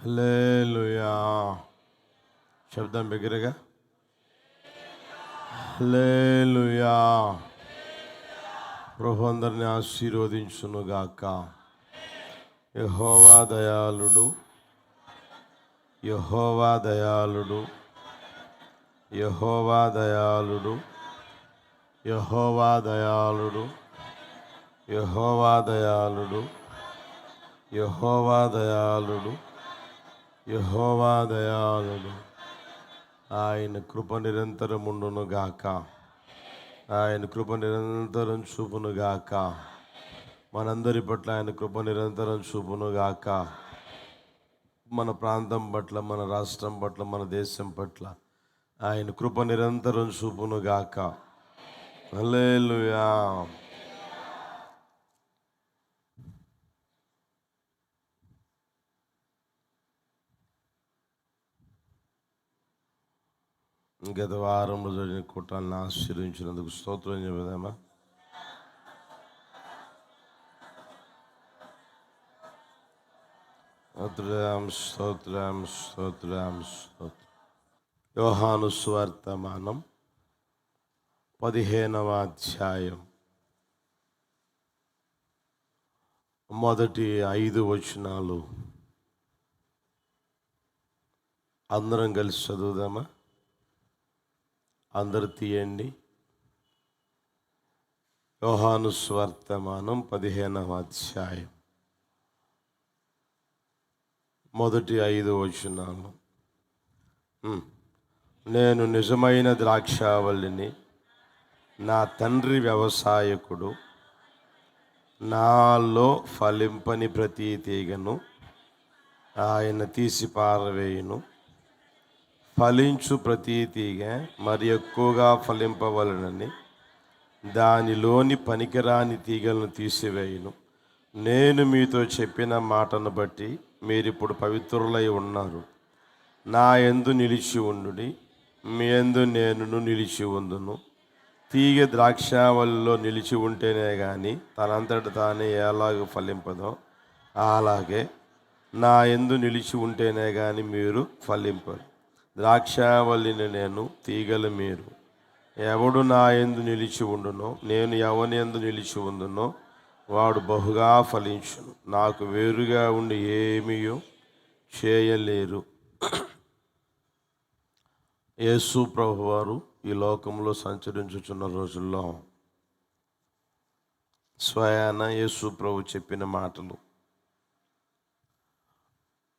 హల్లెలూయా. శబ్దం బిగ్గరగా. హల్లెలూయా. ప్రభు అందరిని ఆశీర్వదించునుగాక. యెహోవా దయాళుడు, యెహోవా దయాళుడు, యెహోవా దయాళుడు, యెహోవా దయాళుడు, యెహోవా దయాళుడు, యెహోవా దయాళుడు, యెహోవా దయాళుడు. ఆయన కృప నిరంతరం ఉండునుగాక. ఆయన కృప నిరంతరం చూపునుగాక. మనందరి పట్ల ఆయన కృప నిరంతరం చూపునుగాక. మన ప్రాంతం పట్ల, మన రాష్ట్రం పట్ల, మన దేశం పట్ల ఆయన కృప నిరంతరం చూపునుగాక. హల్లెలూయా. గత వారంలో జరిగిన కూటాలను ఆశీర్వించినందుకు స్తోత్రం చెబుదామా? స్తోత్రం, స్తోత్రం, స్తోత్రం, స్తోత్రం. యోహాను సువార్తమానం 15వ అధ్యాయం మొదటి 5 వచనాలు అందరం కలిసి చదువుదామా? అందరు తీయండి. యోహాను సువార్తమానం 15వ అధ్యాయం మొదటి 5 వచనాలు. నేను నిజమైన ద్రాక్షావల్లిని, నా తండ్రి వ్యవసాయకుడు. నాలో ఫలింపని ప్రతి తీగను ఆయన తీసి పారవేయును. ఫలించు ప్రతి తీగ మరి ఎక్కువగా ఫలింపవలనని దానిలోని పనికిరాని తీగలను తీసివేయును. నేను మీతో చెప్పిన మాటను బట్టి మీరిప్పుడు పవిత్రులై ఉన్నారు. నా యందు నిలిచి ఉండుడి, మీ యందు నేను నిలిచి ఉందును. తీగ ద్రాక్షావల్లిలో నిలిచి ఉంటేనే కానీ తనంతట తానే ఎలాగ ఫలింపదో, అలాగే నా యందు నిలిచి ఉంటేనే కానీ మీరు ఫలింపరు. ద్రాక్షావల్లిని నేను, తీగలు మీరు. ఎవడు నా యందు నిలిచి ఉండునో, నేను ఎవని యందు నిలిచి ఉందునో వాడు బహుగా ఫలించును. నాకు వేరుగా ఉండి ఏమీయో చేయలేరు. యేసు ప్రభువారు ఈ లోకంలో సంచరించుచున్న రోజుల్లో స్వయాన యేసు ప్రభు చెప్పిన మాటలు.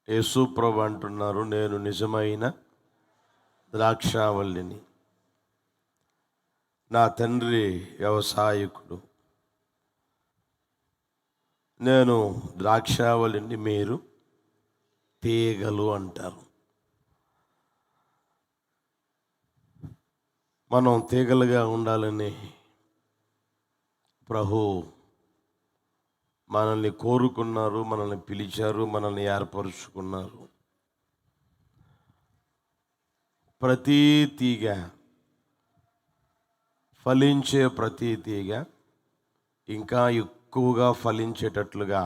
యేసు ప్రభు అంటున్నారు, నేను నిజమైన ద్రాక్షావల్లిని, నా తండ్రి వ్యవసాయకుడు. నేను ద్రాక్షావల్లిని, మీరు తీగలు అంటారు. మనం తీగలుగా ఉండాలని ప్రభు మనల్ని కోరుకున్నారు, మనల్ని పిలిచారు, మనల్ని ఏర్పరుచుకున్నారు. ప్రతి తీగ, ఫలించే ప్రతి తీగ ఇంకా ఎక్కువగా ఫలించేటట్లుగా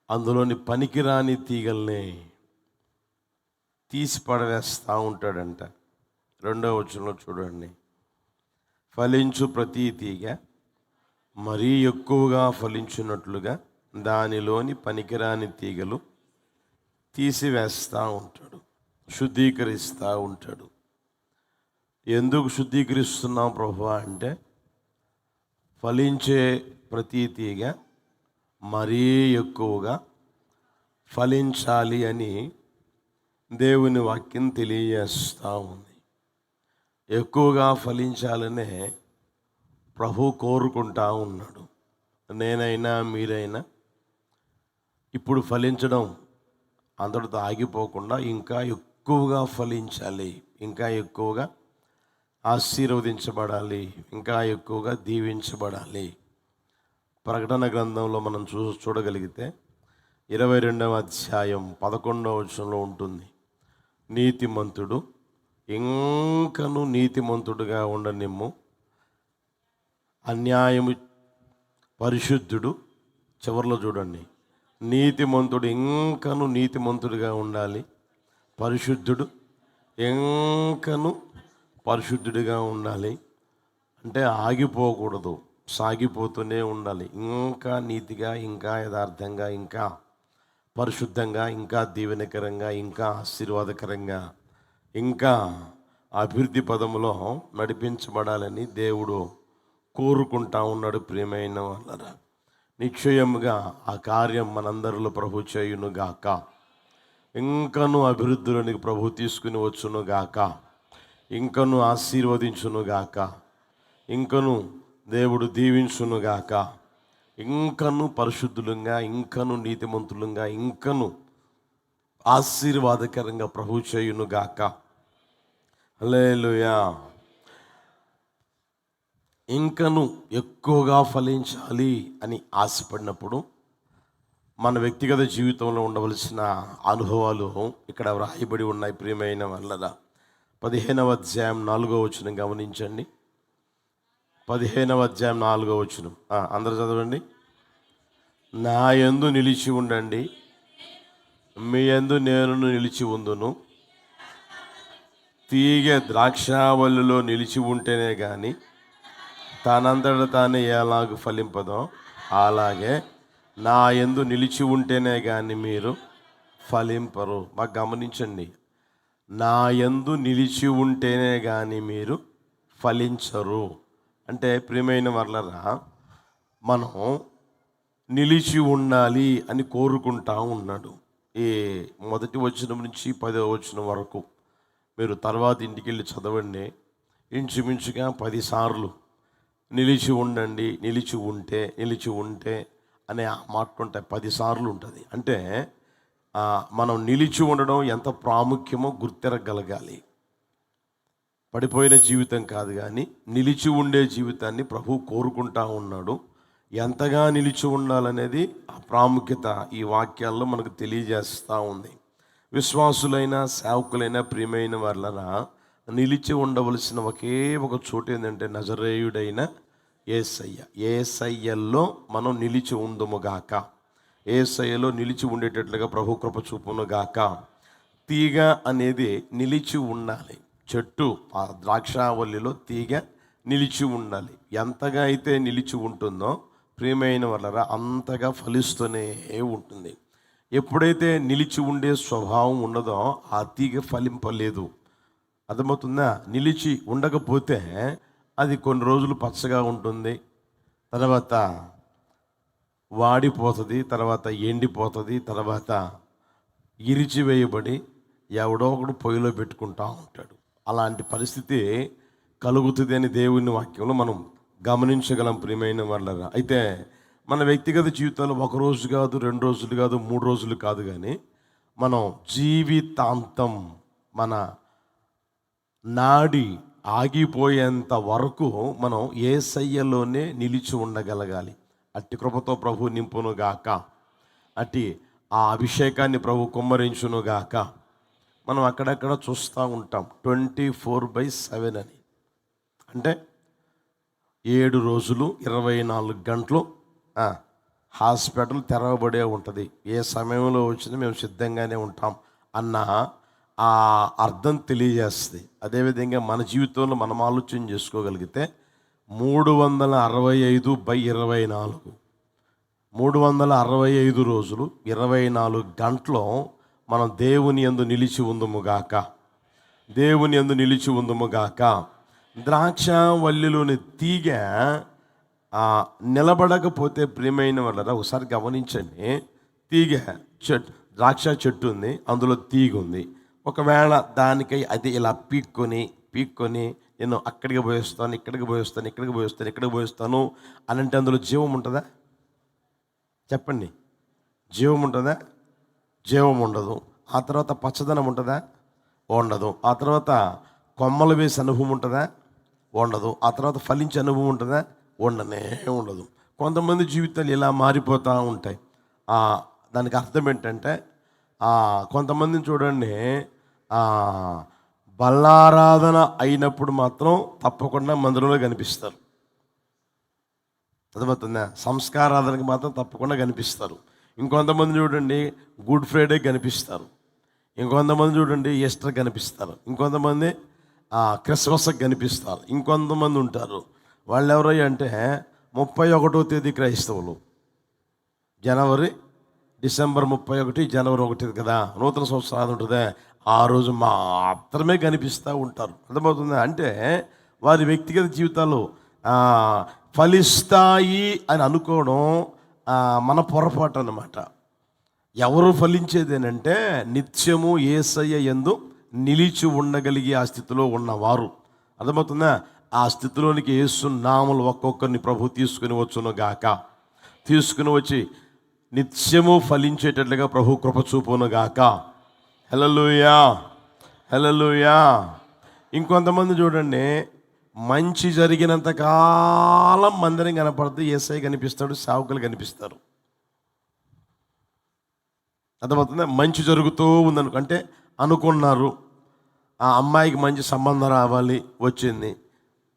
అందులోని పనికిరాని తీగల్ని తీసి పడవేస్తూ ఉంటాడంట. 2వ వచనంలో చూడండి. ఫలించు ప్రతి తీగ మరీ ఎక్కువగా ఫలించినట్లుగా దానిలోని పనికిరాని తీగలు తీసివేస్తూ ఉంటాడు, శుద్ధీకరిస్తూ ఉంటాడు. ఎందుకు శుద్ధీకరిస్తున్నాం ప్రభువా అంటే, ఫలించే ప్రతి తీగ మరీ ఎక్కువగా ఫలించాలి అని దేవుని వాక్యం తెలియజేస్తూ ఉంది. ఎక్కువగా ఫలించాలనే ప్రభు కోరుకుంటా ఉన్నాడు. నేనైనా మీరైనా ఇప్పుడు ఫలించడం అందరితో ఆగిపోకుండా ఇంకా ఎక్కువగా ఫలించాలి, ఇంకా ఎక్కువగా ఆశీర్వదించబడాలి, ఇంకా ఎక్కువగా దీవించబడాలి. ప్రకటన గ్రంథంలో మనం చూడగలిగితే 22వ అధ్యాయం 11వ వచనంలో ఉంటుంది, నీతిమంతుడు ఇంకను నీతిమంతుడుగా ఉండనిమ్ము, అన్యాయము పరిశుద్ధుడు, చివరిలో చూడండి, నీతిమంతుడు ఇంకను నీతిమంతుడిగా ఉండాలి, పరిశుద్ధుడు ఇంకను పరిశుద్ధుడిగా ఉండాలి. అంటే ఆగిపోకూడదు, సాగిపోతూనే ఉండాలి. ఇంకా నీతిగా, ఇంకా యథార్థంగా, ఇంకా పరిశుద్ధంగా, ఇంకా దీవెనకరంగా, ఇంకా ఆశీర్వాదకరంగా, ఇంకా అభివృద్ధి పదములో నడిపించబడాలని దేవుడు కోరుకుంటా ఉన్నాడు. ప్రియమైన వాళ్ళరా, నిశ్చయముగా ఆ కార్యం మనందరిలో ప్రభు చేయునుగాక. ఇంకను అభివృద్ధిలోనికి ప్రభు తీసుకుని వచ్చునుగాక, ఇంకను ఆశీర్వదించునుగాక, ఇంకను దేవుడు దీవించునుగాక, ఇంకను పరిశుద్ధులంగా, ఇంకను నీతిమంతులంగా, ఇంకను ఆశీర్వాదకరంగా ప్రభు చేయునుగాక. హల్లెలూయా. ఇంకను ఎక్కువగా ఫలించాలి అని ఆశపడినప్పుడు మన వ్యక్తిగత జీవితంలో ఉండవలసిన అనుభవాలు ఇక్కడ వ్రాయబడి ఉన్నాయి. ప్రియమైన వాళ్ళరా, 15వ అధ్యాయం 4వ వచనం గమనించండి. 15వ అధ్యాయం 4వ వచనం అందరూ చదవండి. నా యందు నిలిచి ఉండండి, మీ యందు నేను నిలిచి ఉందును. తీగ ద్రాక్షావల్లిలో నిలిచి ఉంటేనే కానీ తనంతట తానే ఎలాగ ఫలింపదో, అలాగే నా యందు నిలిచి ఉంటేనే కానీ మీరు ఫలింపరు. మాకు గమనించండి, నా యందు నిలిచి ఉంటేనే కానీ మీరు ఫలించరు. అంటే ప్రియమైన వాళ్ళరా, మనం నిలిచి ఉండాలి అని కోరుకుంటా ఉన్నాడు. ఈ మొదటి వచనం నుంచి 10వ వచనం వరకు మీరు తర్వాత ఇంటికి వెళ్ళి చదవండి. ఇంచుమించుగా 10 సార్లు నిలిచి ఉండండి, నిలిచి ఉంటే అనే మాట ఉంటాయి. 10 సార్లు ఉంటుంది. అంటే మనం నిలిచి ఉండడం ఎంత ప్రాముఖ్యమో గుర్తెరగలగాలి. పడిపోయిన జీవితం కాదు, కానీ నిలిచి ఉండే జీవితాన్ని ప్రభు కోరుకుంటా ఉన్నాడు. ఎంతగా నిలిచి ఉండాలనేది ఆ ప్రాముఖ్యత ఈ వాక్యాల్లో మనకు తెలియజేస్తూ ఉంది. విశ్వాసులైన, సేవకులైన, ప్రియమైన వాళ్ళరా, నిలిచి ఉండవలసిన ఒకే ఒక చోటు ఏంటంటే నజరేయుడైన యేసయ్య. యేసయ్యలో మనం నిలిచి ఉందుముగాక. యేసయ్యలో నిలిచి ఉండేటట్లుగా ప్రభు కృప చూపునుగాక. తీగ అనేది నిలిచి ఉండాలి. చెట్టు, ఆ ద్రాక్షావల్లిలో తీగ నిలిచి ఉండాలి. ఎంతగా అయితే నిలిచి ఉంటుందో ప్రియమైన వాళ్ళరా అంతగా ఫలిస్తూనే ఉంటుంది. ఎప్పుడైతే నిలిచి ఉండే స్వభావం ఉండదో ఆ తీగ ఫలింపలేదు. అర్థమవుతుందా? నిలిచి ఉండకపోతే అది కొన్ని రోజులు పచ్చగా ఉంటుంది, తర్వాత వాడిపోతుంది, తర్వాత ఎండిపోతుంది, తర్వాత ఇరిచివేయబడి ఎవడో ఒకడు పొయ్యిలో పెట్టుకుంటా ఉంటాడు. అలాంటి పరిస్థితి కలుగుతుంది అని దేవుని వాక్యంలో మనం గమనించగలం. ప్రియమైన వాళ్ళరా, అయితే మన వ్యక్తిగత జీవితాలు 1 రోజు కాదు, 2 రోజులు కాదు, 3 రోజులు కాదు, కానీ మనం జీవితాంతం మన నాడి ఆగిపోయేంత వరకు మనం యేసయ్యలోనే నిలిచి ఉండగలగాలి. అట్టి కృపతో ప్రభు నింపునుగాక, అట్టి ఆ అభిషేకాన్ని ప్రభు కుమ్మరించునుగాక. మనం అక్కడక్కడ చూస్తూ ఉంటాం 24/7 అని. అంటే 7 రోజులు 24 గంటలు హాస్పిటల్ తెరవబడే ఉంటుంది. ఏ సమయంలో వచ్చినా మేము సిద్ధంగానే ఉంటాం అన్న ఆ అర్థం తెలియజేస్తుంది. అదేవిధంగా మన జీవితంలో మనం ఆలోచన చేసుకోగలిగితే 365/24 365 రోజులు 24 గంటలు మనం దేవుని యందు నిలిచి ఉందుముగాక, దేవుని యందు నిలిచి ఉందుముగాక. ద్రాక్షావల్లిలోని తీగ నిలబడకపోతే ప్రియమైన వాళ్ళరా ఒకసారి గమనించండి. తీగ చెట్టు, ద్రాక్ష చెట్టు ఉంది, అందులో తీగ ఉంది. ఒకవేళ దానికై అది ఇలా పీక్కొని నేను అక్కడికి పోయిస్తాను, ఇక్కడికి పోయిస్తాను అని అంటే అందులో జీవం ఉంటుందా? చెప్పండి. జీవం ఉంటుందా? జీవం ఉండదు. ఆ తర్వాత పచ్చదనం ఉంటుందా? ఉండదు. ఆ తర్వాత కొమ్మలు వేసే అనుభవం ఉంటుందా? ఉండదు. ఆ తర్వాత ఫలించే అనుభవం ఉంటుందా? ఉండదు. కొంతమంది జీవితాలు ఇలా మారిపోతూ ఉంటాయి. దానికి అర్థం ఏంటంటే కొంతమందిని చూడండి, బల్లారాధన అయినప్పుడు మాత్రం తప్పకుండా మందిరంలో కనిపిస్తారు. అర్థమవుతుందా? సంస్కారాధనకి మాత్రం తప్పకుండా కనిపిస్తారు. ఇంకొంతమంది చూడండి గుడ్ ఫ్రైడే కనిపిస్తారు, ఇంకొంతమంది చూడండి ఈస్టర్ కనిపిస్తారు, ఇంకొంతమంది క్రిస్మస్కి కనిపిస్తారు, ఇంకొంతమంది ఉంటారు. వాళ్ళు ఎవరయ్య అంటే 31వ తేదీ క్రైస్తవులు, డిసెంబర్ 31, జనవరి 1 కదా నూతన సంవత్సరం ఉంటుంది, ఆ రోజు మాత్రమే కనిపిస్తూ ఉంటారు. అర్థమవుతుంది? అంటే వారి వ్యక్తిగత జీవితాలు ఫలిస్తాయి అని అనుకోవడం మన పొరపాటు అన్నమాట. ఎవరు ఫలించేదేనంటే నిత్యము యేసయ్య యందు నిలిచి ఉండగలిగి ఆ స్థితిలో ఉన్నవారు. అర్థమవుతుందా? ఆ స్థితిలోనికి యేసు నామములు ఒక్కొక్కరిని ప్రభు తీసుకుని వచ్చును గాక, తీసుకుని వచ్చి నిత్యము ఫలించేటట్లుగా ప్రభు కృప చూపును గాక. హల్లెలూయా, హల్లెలూయా. ఇంకొంతమంది చూడండి, మంచి జరిగినంత కాలం మందిరం కనపడుతుంది, యేసయ్య కనిపిస్తాడు, సేవకులు కనిపిస్తారు. అర్థమవుతుందా? మంచి జరుగుతూ ఉందనుకో, అంటే అనుకున్నారు ఆ అమ్మాయికి మంచి సంబంధం రావాలి, వచ్చింది,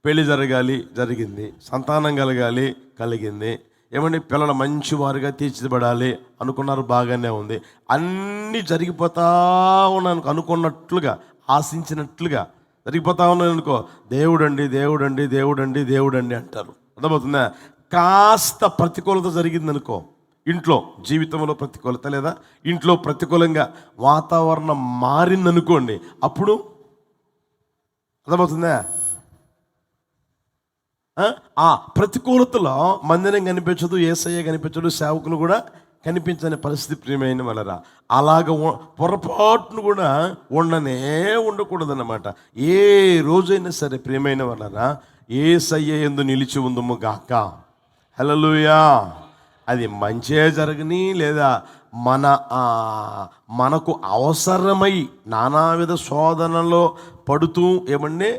పెళ్లి జరగాలి, జరిగింది, సంతానం కలగాలి, కలిగింది, ఏమండి పిల్లలు మంచి వారుగా తీర్చిదిబడాలి అనుకున్నారు, బాగానే ఉంది, అన్నీ జరిగిపోతా ఉన్నాను అనుకున్నట్లుగా, ఆశించినట్లుగా జరిగిపోతా ఉన్నాను అనుకో, దేవుడండి దేవుడండి దేవుడండి దేవుడండి అంటారు. అర్థమవుతుందా? కాస్త ప్రతికూలత జరిగింది అనుకో, ఇంట్లో జీవితంలో ప్రతికూలత లేదా ఇంట్లో ప్రతికూలంగా వాతావరణం మారిందనుకోండి, అప్పుడు అర్థమవుతుందా? ఆ ప్రతికూలతలో మందిరం కనిపించదు, యేసయ్య కనిపించడు, సేవకులు కూడా కనిపించని పరిస్థితి ప్రియమైన వాళ్ళరా. అలాగ పొరపాటును కూడా ఉండకూడదన్నమాట. ఏ రోజైనా సరే ప్రియమైన వాళ్ళరా, యేసయ్య యందు నిలిచి ఉందుము గాక. హల్లెలూయా. అది మంచే జరగని లేదా మనకు అవసరమై నానావిధ శోధనలో పడుతూ ఏమంటే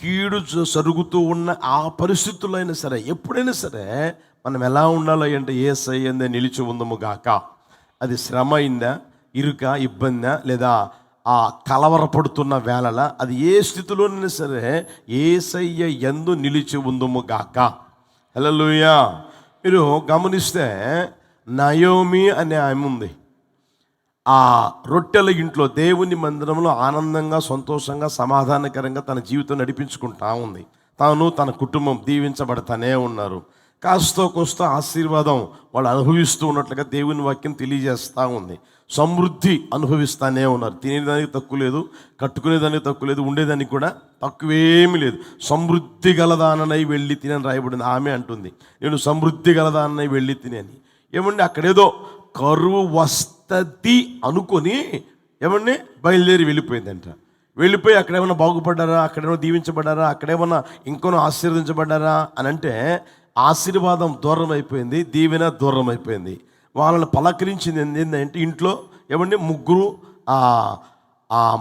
కీడు జరుగుతూ ఉన్న ఆ పరిస్థితుల్లో అయినా సరే, ఎప్పుడైనా సరే మనం ఎలా ఉండాలి అంటే యేసయ్య యందే నిలిచి ఉందము గాక. అది శ్రమ అయిందా, ఇరుక, ఇబ్బందా, లేదా ఆ కలవరపడుతున్న వేళల, అది ఏ స్థితిలోనైనా సరే యేసయ్య యందు నిలిచి ఉందము గాక. హల్లెలూయా. మీరు గమనిస్తే నయోమి అనే ఆమె ఉంది, ఆ రొట్టెల ఇంట్లో దేవుని మందిరంలో ఆనందంగా, సంతోషంగా, సమాధానకరంగా తన జీవితం నడిపించుకుంటా ఉంది. తాను తన కుటుంబం దీవించబడతానే ఉన్నారు. కాస్తో కోస్తో ఆశీర్వాదం వాళ్ళు అనుభవిస్తూ ఉన్నట్లుగా దేవుని వాక్యం తెలియజేస్తూ ఉంది. సమృద్ధి అనుభవిస్తానే ఉన్నారు. తినేదానికి తక్కువ లేదు, కట్టుకునేదానికి తక్కువ లేదు, ఉండేదానికి కూడా తక్కువేమీ లేదు. సమృద్ధి గలదాననై వెళ్ళి తినని రాయబడింది. ఆమె అంటుంది, నేను సమృద్ధి గలదాననై వెళ్ళి తినని. ఏమండి అక్కడేదో కరువు వస్తుంది అనుకొని ఏమన్నా బయలుదేరి వెళ్ళిపోయిందంట. వెళ్ళిపోయి అక్కడేమన్నా బాగుపడ్డారా, అక్కడేమన్నా దీవించబడ్డారా, అక్కడేమన్నా ఇంకొన ఆశీర్వదించబడ్డారా అని అంటే ఆశీర్వాదం దూరం అయిపోయింది, దీవెన దూరం అయిపోయింది. వాళ్ళని పలకరించింది ఏంటంటే ఇంట్లో ఏమండి 3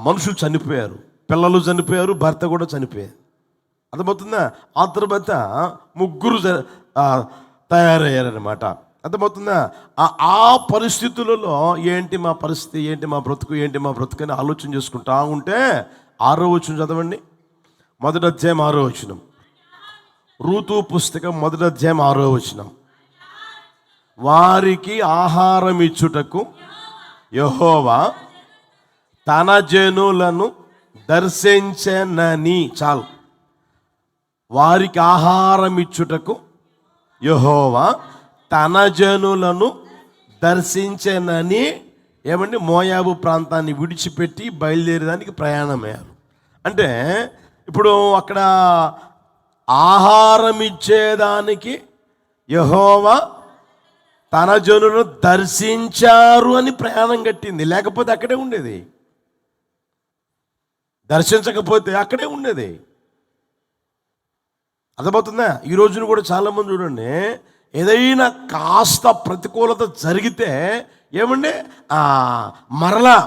మనుషులు చనిపోయారు, పిల్లలు చనిపోయారు, భర్త కూడా చనిపోయారు. అర్థమవుతుందా? ఆ తర్వాత 3 తయారయ్యారనమాట. అర్థమవుతుందా? ఆ పరిస్థితులలో ఏంటి మా పరిస్థితి, ఏంటి మా బ్రతుకు అని ఆలోచన చేసుకుంటా ఉంటే 6వ వచనం చదవండి. 1వ అధ్యాయం 6వ వచనం. రూతు పుస్తకం 1వ అధ్యాయం 6వ వచనం. వారికి ఆహారం ఇచ్చుటకు యెహోవా తన జనులను దర్శించెనని. చాలు. వారికి ఆహారం ఇచ్చుటకు యెహోవా తన జనులను దర్శించెనని ఏమండి మోయాబు ప్రాంతాన్ని విడిచిపెట్టి బయలుదేరేదానికి ప్రయాణమయ్యారు. అంటే ఇప్పుడు అక్కడ ఆహారం ఇచ్చేదానికి యెహోవా తన జనులను దర్శించారు అని ప్రయాణం కట్టింది. లేకపోతే అక్కడే ఉండేది, దర్శించకపోతే అక్కడే ఉండేది. అర్థమవుతుందా? ఈ రోజున కూడా చాలామంది చూడండి, ఏదైనా కాస్త ప్రతికూలత జరిగితే ఏమండి మరలా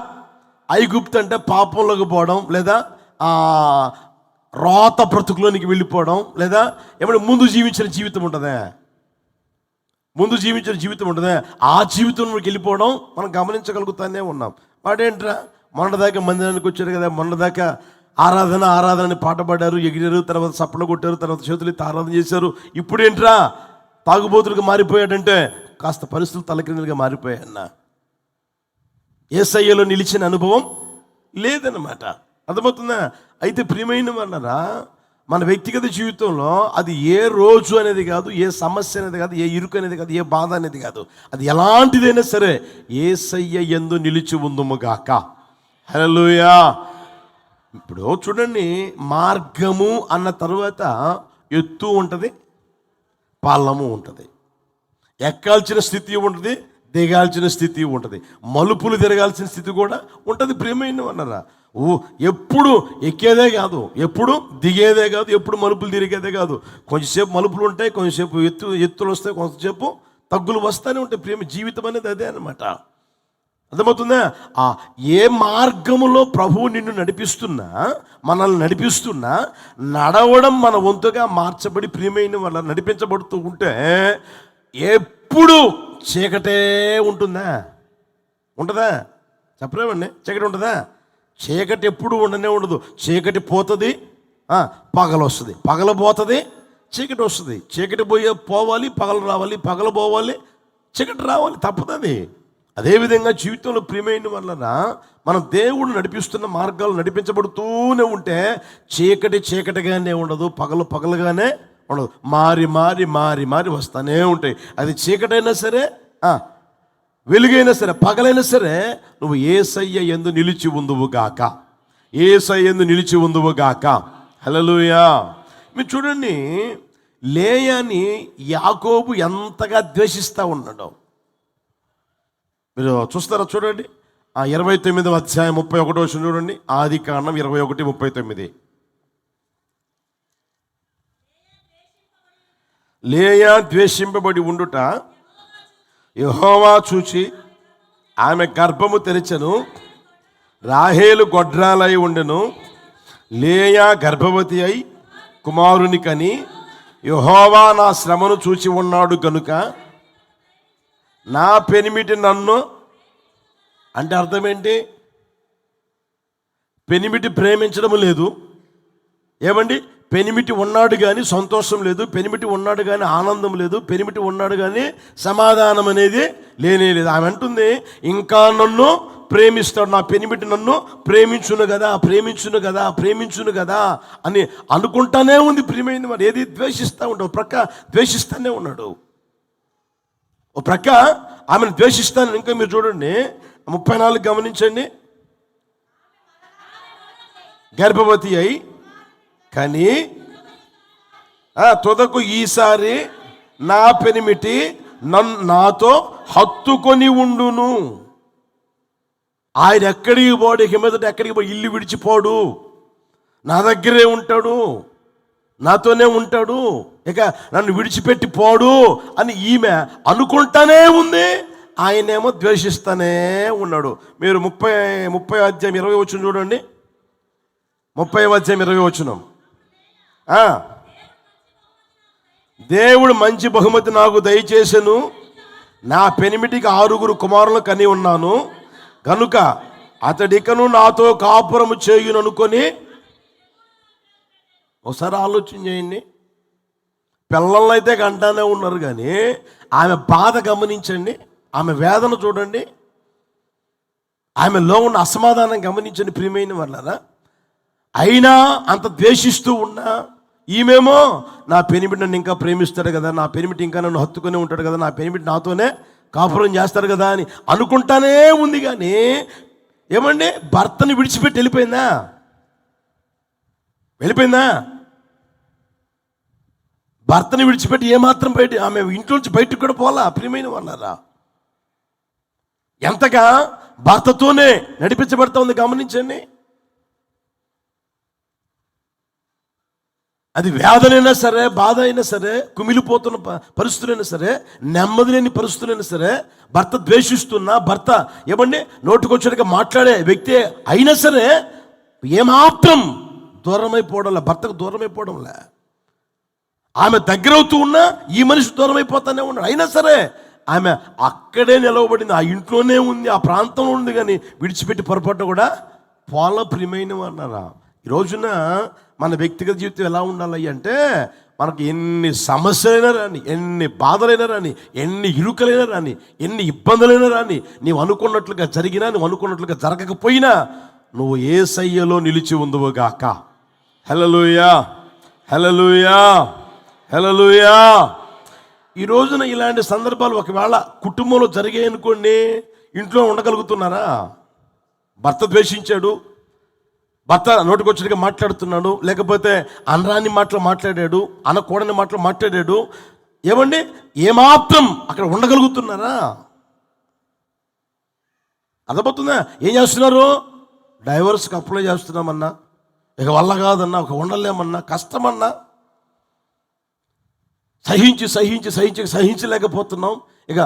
ఐగుప్తు అంటే పాపంలోకి పోవడం, లేదా రోత బ్రతుకులోనికి వెళ్ళిపోవడం, లేదా ఏమంటే ముందు జీవించిన జీవితం ఉంటుందా, ఆ జీవితంలోకి వెళ్ళిపోవడం మనం గమనించగలుగుతానే ఉన్నాం. వాడేంట్రా మొన్నదాకా మందిరానికి వచ్చారు కదా, మొన్నదాకా ఆరాధన అని పాట పాడారు, ఎగిరారు, తర్వాత సప్పలు కొట్టారు, తర్వాత చేతులు ఎత్తి ఆరాధన చేశారు, ఇప్పుడేంట్రా తాగుబోతులకు మారిపోయాడంటే కాస్త పరిస్థితులు తలకిందులుగా మారిపోయాయన్న. యేసయ్యలో నిలిచిన అనుభవం లేదన్నమాట. అర్థమవుతుందా? అయితే ప్రియమైన వాళ్ళరా, మన వ్యక్తిగత జీవితంలో అది ఏ రోజు అనేది కాదు, ఏ సమస్య అనేది కాదు, ఏ ఇరుకు అనేది కాదు, ఏ బాధ అనేది కాదు, అది ఎలాంటిదైనా సరే యేసయ్య యందు నిలిచి ఉందుముగాక. హల్లెలూయా. ఇప్పుడు చూడండి, మార్గము అన్న తరువాత ఎత్తు ఉంటుంది, పల్లము ఉంటుంది, ఎక్కాల్సిన స్థితి ఉంటుంది, దిగాల్సిన స్థితి ఉంటుంది, మలుపులు తిరగాల్సిన స్థితి కూడా ఉంటుంది. ప్రియమైన అన్నారా, ఎప్పుడు ఎక్కేదే కాదు, ఎప్పుడు దిగేదే కాదు, ఎప్పుడు మలుపులు తిరిగేదే కాదు. కొంచెంసేపు మలుపులు ఉంటాయి, కొంచెంసేపు ఎత్తులు వస్తాయి, కొంచెంసేపు తగ్గులు వస్తూనే ఉంటాయి. ప్రేమ జీవితం అనేది అదే అనమాట. అర్థమవుతుందా? ఏ మార్గములో ప్రభువు నిన్ను నడిపిస్తున్నా, మనల్ని నడిపిస్తున్నా, నడవడం మన వంతుగా మార్చబడి ప్రియమైన వాళ్ళ నడిపించబడుతూ ఉంటే ఎప్పుడు చీకటే ఉంటుందా? ఉంటుందా? చెప్పలేమండి. చీకటి ఉంటుందా? చీకటి ఎప్పుడు ఉండనే ఉండదు. చీకటి పోతుంది, పగలు వస్తుంది, పగలు పోతుంది, చీకటి వస్తుంది. చీకటి పోవాలి, పగలు రావాలి, పగలు పోవాలి, చీకటి రావాలి, తప్పదు. అదేవిధంగా జీవితంలో ప్రియమైన వలన మనం దేవుడు నడిపిస్తున్న మార్గాలు నడిపించబడుతూనే ఉంటే చీకటి చీకటిగానే ఉండదు, పగలు పగలుగానే ఉండదు. మారి మారి మారి మారి వస్తూనే ఉంటాయి. అది చీకటైనా సరే, వెలుగైనా సరే, పగలైనా సరే, నువ్వు యేసయ్య యందు నిలిచి ఉందువుగాక, యేసయ్య యందు నిలిచి ఉందువుగాక. హల్లెలూయా. మీరు చూడండి, లేయాని యాకోబు ఎంతగా ద్వేషిస్తూ ఉన్నాడు. మీరు చూస్తారా? చూడండి, 29వ అధ్యాయం 31వ వచనం చూడండి. ఆదికాండం 21:39. లేయా ద్వేషింపబడి ఉండుట యెహోవా చూచి ఆమె గర్భము తెరిచెను, రాహేలు గొడ్రాలై ఉండెను. లేయా గర్భవతి అయి కుమారుని కని, యెహోవా నా శ్రమను చూచి ఉన్నాడు గనుక నా పెనిమిటి నన్ను, అంటే అర్థం ఏంటి? పెనిమిటి ప్రేమించడం లేదు. ఏమండి? పెనిమిటి ఉన్నాడు కానీ సంతోషం లేదు, పెనిమిటి ఉన్నాడు కానీ ఆనందం లేదు, పెనిమిటి ఉన్నాడు కానీ సమాధానం అనేది లేనే లేదు. ఆమె అంటుంది, ఇంకా నన్ను ప్రేమిస్తాడు, నా పెనిమిటి నన్ను ప్రేమించును కదా, ప్రేమించును కదా, ప్రేమించును కదా అని అనుకుంటానే ఉంది. ప్రియమైన వాడు ఏది ద్వేషిస్తూ ఉంటాడు, ప్రక్క ద్వేషిస్తూనే ఉన్నాడు. ఓ ప్రక్క ఆమెను ద్వేషిస్తాను. ఇంకా మీరు చూడండి 34 గమనించండి. గర్భవతి అయి కానీ తుదకు ఈసారి నా పెనిమిటి నాతో హత్తుకొని ఉండును. ఆయన ఎక్కడికి పోడు, ఇక మీదట ఎక్కడికి పోయి ఇల్లు విడిచిపోడు, నా దగ్గరే ఉంటాడు, నాతోనే ఉంటాడు, ఇక నన్ను విడిచిపెట్టి పోడు అని ఈమె అనుకుంటానే ఉంది. ఆయనేమో ద్వేషిస్తానే ఉన్నాడు. మీరు 30వ అధ్యాయం 20వ వచనం చూడండి. 30వ అధ్యాయం 20వ వచనం. దేవుడు మంచి బహుమతి నాకు దయచేసెను, నా పెనిమిటికి 6 కుమారులను కని ఉన్నాను కనుక అతడికను నాతో కాపురము చేయును అనుకొని. ఒకసారి ఆలోచన చేయండి. పిల్లలను అయితే కంటానే ఉన్నారు కానీ ఆమె బాధ గమనించండి, ఆమె వేదన చూడండి, ఆమెలో ఉన్న అసమాధానం గమనించండి. ప్రియమైన వాళ్ళారా, అయినా అంత ద్వేషిస్తూ ఉన్నా ఈమెమో నా పెనిమిటి నన్ను ఇంకా ప్రేమిస్తాడు కదా, నా పెనిమిటి ఇంకా నన్ను హత్తుకొని ఉంటాడు కదా, నా పెనిమిటి నాతోనే కాపురం చేస్తాడు కదా అని అనుకుంటానే ఉంది. కానీ ఏమండి, భర్తని విడిచిపెట్టి వెళ్ళిపోయిందా? వెళ్ళిపోయిందా? భర్తని విడిచిపెట్టి ఏమాత్రం ఆమె ఇంట్లోంచి బయటకు కూడా పోలా. ప్రియమైన వాళ్ళారా, ఎంతగా భర్తతోనే నడిపించబడతా ఉంది గమనించండి. అది వేదనైనా సరే, బాధ అయినా సరే, కుమిలిపోతున్న పరిస్థితులైనా సరే, నెమ్మది లేని పరిస్థితులైనా సరే, భర్త ద్వేషిస్తున్నా, భర్త ఏమండి నోటికొచ్చేట్టుగా మాట్లాడే వ్యక్తి అయినా సరే ఏమాత్రం దూరమైపోవడంలే, భర్తకు దూరమైపోవడంలే. ఆమె దగ్గర అవుతూ ఉన్నా ఈ మనిషి దూరం అయిపోతానే ఉన్నాడు. అయినా సరే ఆమె అక్కడే నిలవబడింది, ఆ ఇంట్లోనే ఉంది, ఆ ప్రాంతంలో ఉంది, కానీ విడిచిపెట్టి పొరపాటు కూడా పోల. ప్రియమైన అన్నారా, ఈ రోజున మన వ్యక్తిగత జీవితం ఎలా ఉండాలి అంటే, మనకు ఎన్ని సమస్యలైనా రాని, ఎన్ని బాధలైనా రాని, ఎన్ని ఇరుకలైనా రాని, ఎన్ని ఇబ్బందులైనా రాని, నీవు అనుకున్నట్లుగా జరిగినా, నువ్వు అనుకున్నట్లుగా జరగకపోయినా నువ్వు యేసయ్యలో నిలిచి ఉందువుగాక. హల్లెలూయా, హల్లెలూయా, హల్లెలూయా. ఈ రోజున ఇలాంటి సందర్భాలు ఒకవేళ కుటుంబంలో జరిగాయి అనుకోండి, ఇంట్లో ఉండగలుగుతున్నారా? భర్త ద్వేషించాడు, భర్త నోటికొచ్చినట్టుగా మాట్లాడుతున్నాడు, లేకపోతే అనరాని మాటలు మాట్లాడాడు, అనకూడని మాటలు మాట్లాడాడు, ఏమండి ఏమాత్రం అక్కడ ఉండగలుగుతున్నారా? అర్థమవుతుందా? ఏం చేస్తున్నారు? డైవర్స్కి అప్లై చేస్తున్నామన్నా, ఇక వల్ల కాదన్నా, ఒక ఉండలేమన్నా, కష్టమన్నా, సహించలేకపోతున్నాం, ఇక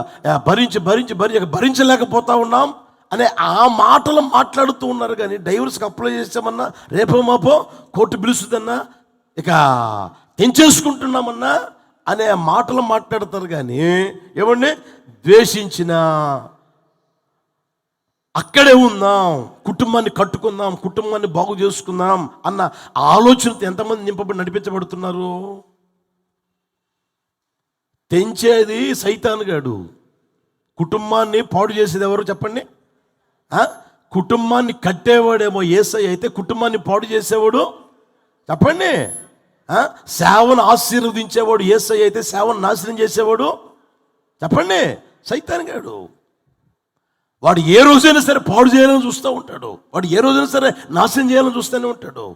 భరించలేకపోతా ఉన్నాం అనే ఆ మాటలు మాట్లాడుతూ ఉన్నారు. కానీ డైవర్స్కి అప్లై చేసామన్నా, రేపో మాపో కోర్టు పిలుస్తుందన్నా, ఇక తెంచేసుకుంటున్నామన్నా అనే మాటలు మాట్లాడతారు. కానీ ఏమండి ద్వేషించిన అక్కడే ఉందాం, కుటుంబాన్ని కట్టుకుందాం, కుటుంబాన్ని బాగు చేసుకుందాం అన్న ఆలోచనతో ఎంతమంది నడిపించబడుతున్నారు? తెంచేది సైతానుగాడు, కుటుంబాన్ని పాడు చేసేది ఎవరు చెప్పండి? కుటుంబాన్ని కట్టేవాడేమో యేసయ్య అయితే, కుటుంబాన్ని పాడు చేసేవాడు చెప్పండి? సేవను ఆశీర్వదించేవాడు యేసయ్య అయితే, సేవను నాశనం చేసేవాడు చెప్పండి? సైతానుగాడు. వాడు ఏ రోజైనా సరే పాడు చేయాలని చూస్తూ ఉంటాడు, వాడు ఏ రోజైనా సరే నాశనం చేయాలని చూస్తూనే ఉంటాడు.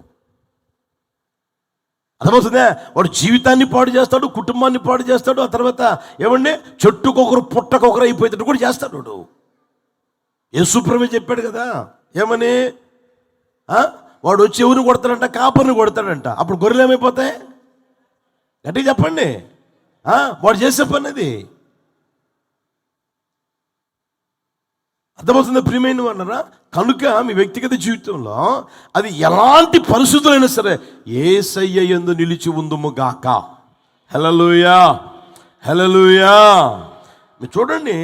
అర్థమవుతుందా? వాడు జీవితాన్ని పాడు చేస్తాడు, కుటుంబాన్ని పాడు చేస్తాడు, ఆ తర్వాత ఏమండి చెట్టుకొకరు పుట్టకొకరు అయిపోయేటట్టు కూడా చేస్తాడు వాడు. యేసుప్రభువే చెప్పాడు కదా, ఏమని? వాడు వచ్చి ఎవరిని కొడతాడంట? కాపరిని కొడతాడంట. అప్పుడు గొర్రెలు ఏమైపోతాయి? గట్టిగా చెప్పండి. వాడు చేసే పని అది. అర్థమవుతుందా ప్రియమైన వాళ్ళరా? కనుక మీ వ్యక్తిగత జీవితంలో అది ఎలాంటి పరిస్థితులైనా సరే యేసయ్య యందు నిలిచి ఉందుముగాక. హల్లెలూయా, హల్లెలూయా. మీరు చూడండి,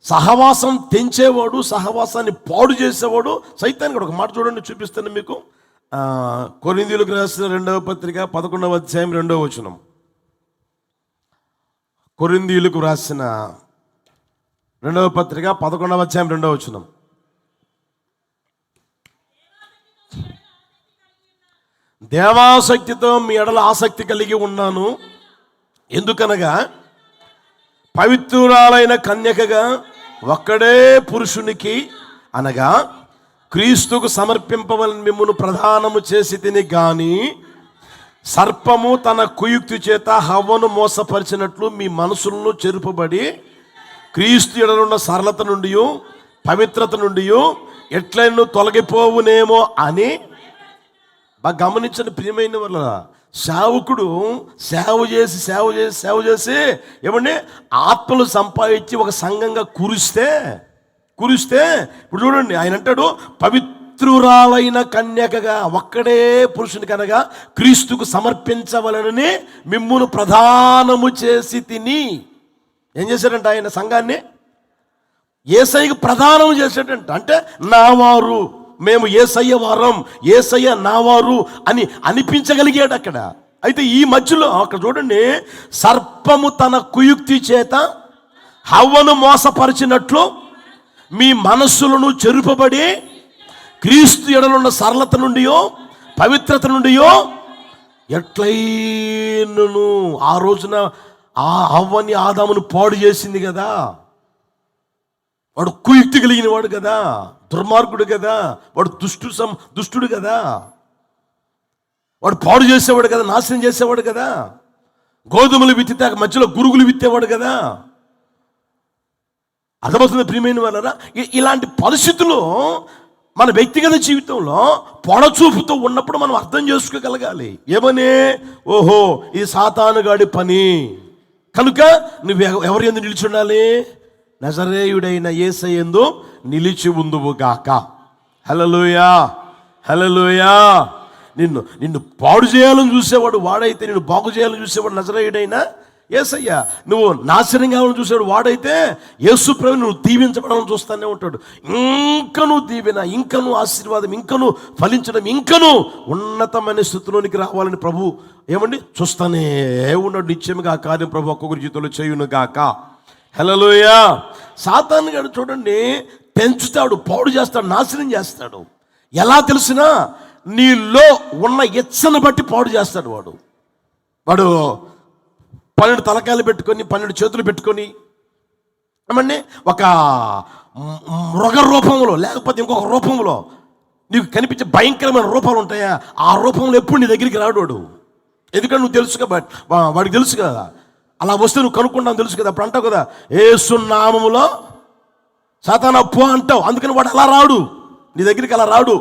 సహవాసం తెంచేవాడు, సహవాసాన్ని పాడు చేసేవాడు సైతాన్ కూడా. ఒక మాట చూడండి, చూపిస్తాను మీకు. కొరింథీయులకు రాసిన 2వ పత్రిక 11వ అధ్యాయం 2వ వచనం. కొరింథీయులకు రాసిన 2వ పత్రిక 11వ అధ్యాయం 2వ వచనం. దేవాసక్తితో మీ ఎడల ఆసక్తి కలిగి ఉన్నాను, ఎందుకనగా పవిత్రురాలైన కన్యకగా ఒక్కడే పురుషునికి అనగా క్రీస్తుకు సమర్పింపవలని మిమ్మును ప్రదానము చేసి తిని గాని, సర్పము తన కుయుక్తి చేత హవ్వను మోసపరిచినట్లు మీ మనసులను చెరుపబడి క్రీస్తు ఎడలున్న సరళత నుండి పవిత్రత నుండి ఎట్లైనా తొలగిపోవునేమో అని. బాగా గమనించండి ప్రియమైన వాళ్ళ, సేవకుడు సేవ చేసి ఏమండి ఆత్మలు సంపాదించి ఒక సంఘంగా కురిస్తే ఇప్పుడు చూడండి, ఆయన అంటాడు పవిత్రురాలైన కన్యకగా ఒక్కడే పురుషునికి అనగా క్రీస్తుకు సమర్పించవలనని మిమ్మును ప్రదానము చేసి తిని. ఏం చేశాడంట? ఆయన సంఘాన్ని యేసయ్యకు ప్రదానం చేశాడంట. అంటే నావారు, మేము యేసయ్య వారం, యేసయ్య నావారు అని అనిపించగలిగాడు అక్కడ. అయితే ఈ మధ్యలో అక్కడ చూడండి, సర్పము తన కుయుక్తి చేత హవ్వను మోసపరిచినట్లు మీ మనస్సులను చెరుపబడి క్రీస్తు ఎడలున్న సరళత నుండి పవిత్రత నుండి ఎట్లయినను. ఆ రోజున ఆ హవ్వని ఆదామును పాడు చేసింది కదా, వాడు కుయుక్తి కలిగిన వాడు కదా, దుర్మార్గుడు కదా, వాడు దుష్టుడు కదా, వాడు పాడు చేసేవాడు కదా, నాశనం చేసేవాడు కదా, గోధుమలు విత్తితే మధ్యలో గురుగులు విత్తేవాడు కదా. అర్థమవుతుంది ప్రియమైన వాళ్ళరా? ఇలాంటి పరిస్థితులు మన వ్యక్తిగత జీవితంలో పొడచూపుతూ ఉన్నప్పుడు మనం అర్థం చేసుకోగలగాలి. ఏమని? ఓహో, ఇది సాతానుగాడి పని, కనుక నువ్వు ఎవరి యందు నిలిచి ఉండాలి? నజరేయుడైన యేసయ్య యందు నిలిచి ఉందువుగాక. హల్లెలూయా, హల్లెలూయా. నిన్ను పాడు చేయాలని చూసేవాడు వాడైతే, నిన్ను బాగు చేయాలని చూసేవాడు నజరేయుడైన యేసయ్య నువ్వు నాశనం కావాలని చూసాడు, వాడైతే యేసు ప్రభువు నువ్వు దీవించబడాలని చూస్తూనే ఉంటాడు. ఇంకను దీవెన, ఇంకను ఆశీర్వాదం, ఇంకను ఫలించడం, ఇంకను ఉన్నతమైన స్థితిలోనికి రావాలని ప్రభు ఏమండి చూస్తానే ఉన్నాడు. నిత్యముగా ఆ కార్యం ప్రభు ఒక్కొక్కరి జీవితంలో చేయును గాక. హల్లెలూయా. సాతాను గారు చూడండి పెంచుతాడు, పాడు చేస్తాడు, నాశనం చేస్తాడు. ఎలా తెలిసినా నీలో ఉన్న ఇచ్చను బట్టి పాడు చేస్తాడు. వాడు 12 తలకాయలు పెట్టుకొని 12 చేతులు పెట్టుకొని ఏమండి ఒక మృగ రూపంలో లేకపోతే ఇంకొక రూపంలో నీకు కనిపించే భయంకరమైన రూపాలు ఉంటాయా, ఆ రూపంలో ఎప్పుడు నీ దగ్గరికి రాడు వాడు. ఎందుకంటే నువ్వు తెలుసు కదా, వాడికి తెలుసు కదా, అలా వస్తే నువ్వు కనుక్కుంటావు తెలుసు కదా. అప్పుడు అంటావు కదా యేసు నామములో సాతానా పో అంటావు. అందుకని వాడు అలా రాడు, నీ దగ్గరికి అలా రాడు.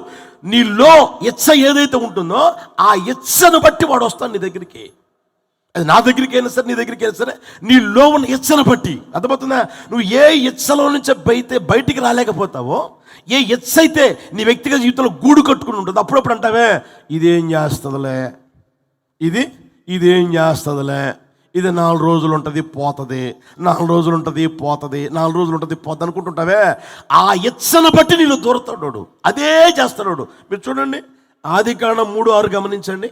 నీలో ఇచ్చ ఏదైతే ఉంటుందో ఆ ఇచ్చను బట్టి వాడు వస్తాడు నీ దగ్గరికి. అది నా దగ్గరికి అయినా సరే, నీ దగ్గరికి అయినా సరే, నీలో ఉన్న ఇచ్చను బట్టి. అర్థమవుతుందా? నువ్వు ఏ ఇచ్చలో నుంచి బయటికి రాలేకపోతావో, ఏ ఇచ్చ అయితే నీ వ్యక్తిగత జీవితంలో గూడు కట్టుకుని ఉంటుంది, అప్పుడప్పుడు అంటావే ఇదేం చేస్తుందిలే, ఇదేం చేస్తుందిలే, ఇది 4 రోజులు ఉంటుంది పోతుంది, 4 రోజులు ఉంటుంది పోతుంది, 4 రోజులు ఉంటుంది పోతుంది అనుకుంటుంటావే. ఆ ఇచ్చను బట్టి నేను దూరతాడు, అదే చేస్తాడు. మీరు చూడండి ఆదికాండం 3:6 గమనించండి.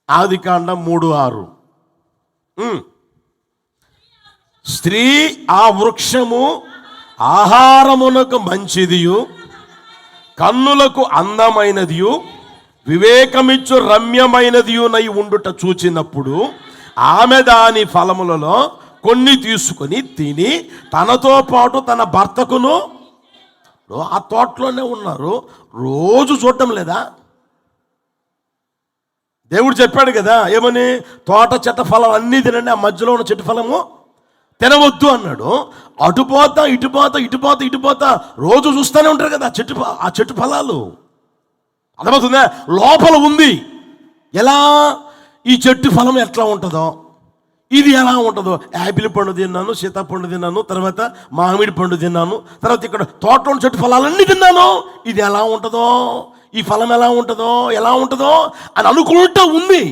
ఆదికాండం 3:6 స్త్రీ ఆ వృక్షము ఆహారమునకు మంచిదియు కన్నులకు అందమైనదియు వివేకమిచ్చు రమ్యమైనదియునై ఉండుట చూచినప్పుడు ఆమె దాని ఫలములలో కొన్ని తీసుకొని తిని తనతో పాటు తన భర్తకును, ఆ తోటలోనే ఉన్నారు, రోజు చూడటం లేదా? దేవుడు చెప్పాడు కదా ఏమని, తోట చెట్ట ఫలం అన్నీ తినండి, ఆ మధ్యలో ఉన్న చెట్టు ఫలము తినవద్దు అన్నాడు. అటుపోతా ఇటుపోతా రోజు చూస్తూనే ఉంటారు కదా ఆ చెట్టు ఫలాలు. అర్థమవుతుందా? లోపల ఉంది. ఎలా ఈ చెట్టు ఫలం ఎట్లా ఉంటుందో, ఇది ఎలా ఉంటుందో, యాపిల్ పండు తిన్నాను, సీతాపండు తిన్నాను, తర్వాత మామిడి పండు తిన్నాను, తర్వాత ఇక్కడ తోటలో చెట్టు ఫలాలన్నీ తిన్నాను, ఇది ఎలా ఉంటుందో, ఈ ఫలం ఎలా ఉంటుందో అని అనుకుంటూ ఉంది.